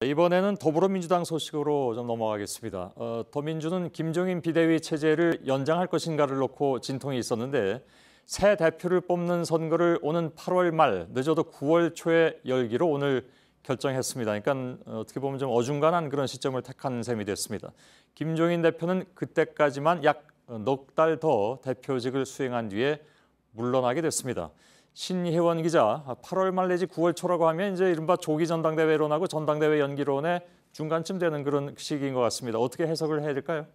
이번에는 더불어민주당 소식으로 좀 넘어가겠습니다. 더민주는 김종인 비대위 체제를 연장할 것인가를 놓고 진통이 있었는데 새 대표를 뽑는 선거를 오는 8월 말 늦어도 9월 초에 열기로 오늘 결정했습니다. 그러니까 어떻게 보면 좀 어중간한 그런 시점을 택한 셈이 됐습니다. 김종인 대표는 그때까지만 약 넉 달 더 대표직을 수행한 뒤에 물러나게 됐습니다. 신혜원 기자, 8월 말 내지 9월 초라고 하면 이제 이른바 조기 전당대회론하고 전당대회 연기론의 중간쯤 되는 그런 시기인 것 같습니다. 어떻게 해석을 해야 될까요?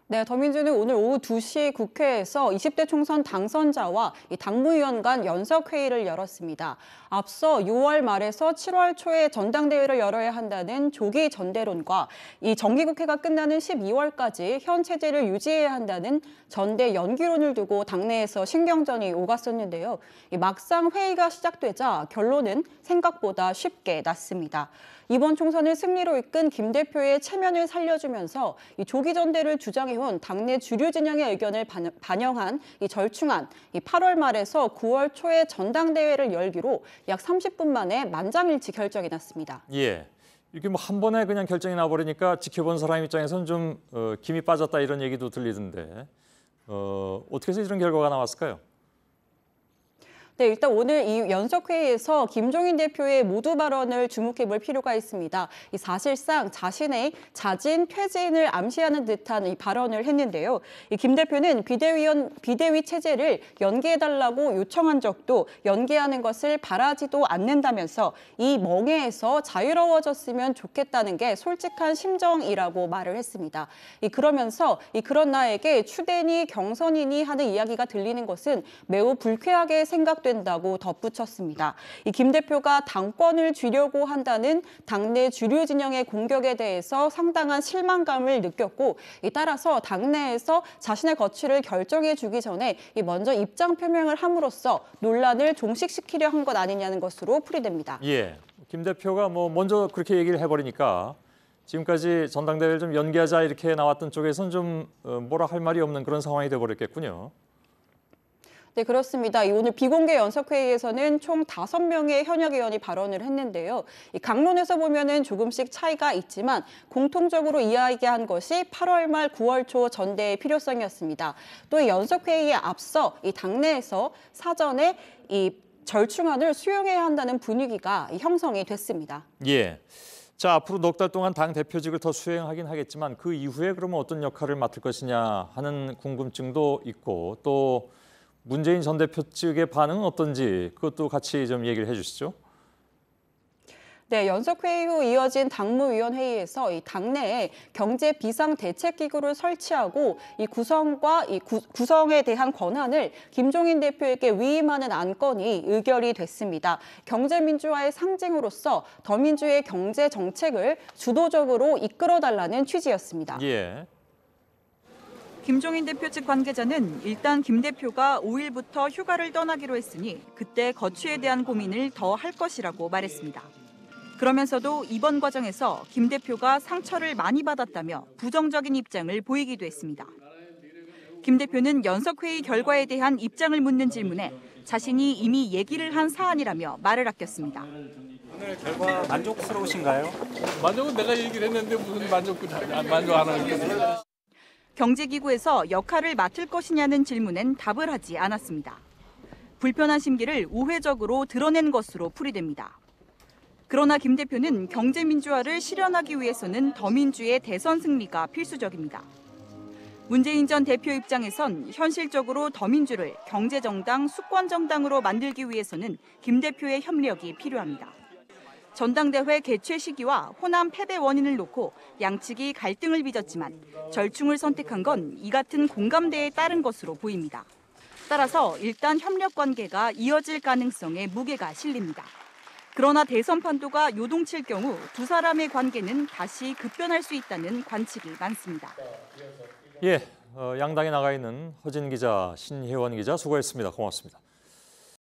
네, 더민주는 오늘 오후 2시 국회에서 20대 총선 당선자와 당무위원 간 연석회의를 열었습니다. 앞서 6월 말에서 7월 초에 전당대회를 열어야 한다는 조기 전대론과 이 정기국회가 끝나는 12월까지 현 체제를 유지해야 한다는 전대 연기론을 두고 당내에서 신경전이 오갔었는데요. 막상 회의가 시작되자 결론은 생각보다 쉽게 났습니다. 이번 총선을 승리로 이끈 김 대표의 체면을 살려주면서 이 조기 전대를 주장해온 당내 주류 진영의 의견을 반영한 이 절충안 8월 말에서 9월 초에 전당대회를 열기로 약 30분 만에 만장일치 결정이 났습니다. 예, 이렇게 뭐 한 번에 그냥 결정이 나버리니까 지켜본 사람 입장에서는 좀 김이 빠졌다 이런 얘기도 들리던데 어떻게 해서 이런 결과가 나왔을까요? 네, 일단 오늘 이 연석회의에서 김종인 대표의 모두 발언을 주목해 볼 필요가 있습니다. 사실상 자신의 자진 퇴진을 암시하는 듯한 이 발언을 했는데요. 김 대표는 비대위 체제를 연기해달라고 요청한 적도 연기하는 것을 바라지도 않는다면서 이 멍해에서 자유로워졌으면 좋겠다는 게 솔직한 심정이라고 말을 했습니다. 그러면서 그런 나에게 추대니 경선이니 하는 이야기가 들리는 것은 매우 불쾌하게 생각된다고 덧붙였습니다. 김 대표가 당권을 쥐려고 한다는 당내 주류 진영의 공격에 대해서 상당한 실망감을 느꼈고 따라서 당내에서 자신의 거취를 결정해 주기 전에 먼저 입장 표명을 함으로써 논란을 종식시키려 한 것 아니냐는 것으로 풀이됩니다. 예, 김 대표가 뭐 먼저 그렇게 얘기를 해버리니까 지금까지 전당대회를 좀 연기하자 이렇게 나왔던 쪽에서는 좀 뭐라 할 말이 없는 그런 상황이 돼버렸겠군요. 네, 그렇습니다. 오늘 비공개 연석회의에서는 총 5명의 현역 의원이 발언을 했는데요. 강론에서 보면은 조금씩 차이가 있지만 공통적으로 이야기한 것이 8월 말 9월 초 전대의 필요성이었습니다. 또 이 연석회의에 앞서 이 당내에서 사전에 이 절충안을 수용해야 한다는 분위기가 형성이 됐습니다. 예. 자, 앞으로 넉 달 동안 당 대표직을 더 수행하긴 하겠지만 그 이후에 그러면 어떤 역할을 맡을 것이냐 하는 궁금증도 있고 또 문재인 전 대표 측의 반응은 어떤지 그것도 같이 좀 얘기를 해주시죠. 네, 연석회의 후 이어진 당무위원회의에서 당내에 경제 비상대책기구를 설치하고 구성에 대한 권한을 김종인 대표에게 위임하는 안건이 의결이 됐습니다. 경제민주화의 상징으로서 더민주의 경제 정책을 주도적으로 이끌어달라는 취지였습니다. 예. 김종인 대표 측 관계자는 일단 김 대표가 5일부터 휴가를 떠나기로 했으니 그때 거취에 대한 고민을 더 할 것이라고 말했습니다. 그러면서도 이번 과정에서 김 대표가 상처를 많이 받았다며 부정적인 입장을 보이기도 했습니다. 김 대표는 연석회의 결과에 대한 입장을 묻는 질문에 자신이 이미 얘기를 한 사안이라며 말을 아꼈습니다. 오늘 결과 만족스러우신가요? 만족은 내가 얘기를 했는데 무슨 만족 안 하는 경제기구에서 역할을 맡을 것이냐는 질문엔 답을 하지 않았습니다. 불편한 심기를 우회적으로 드러낸 것으로 풀이됩니다. 그러나 김 대표는 경제민주화를 실현하기 위해서는 더민주의 대선 승리가 필수적입니다. 문재인 전 대표 입장에선 현실적으로 더민주를 경제정당, 수권정당으로 만들기 위해서는 김 대표의 협력이 필요합니다. 전당대회 개최 시기와 호남 패배 원인을 놓고 양측이 갈등을 빚었지만 절충을 선택한 건 이 같은 공감대에 따른 것으로 보입니다. 따라서 일단 협력 관계가 이어질 가능성에 무게가 실립니다. 그러나 대선 판도가 요동칠 경우 두 사람의 관계는 다시 급변할 수 있다는 관측이 많습니다. 예, 양당에 나가 있는 허진 기자, 신혜원 기자 수고했습니다. 고맙습니다.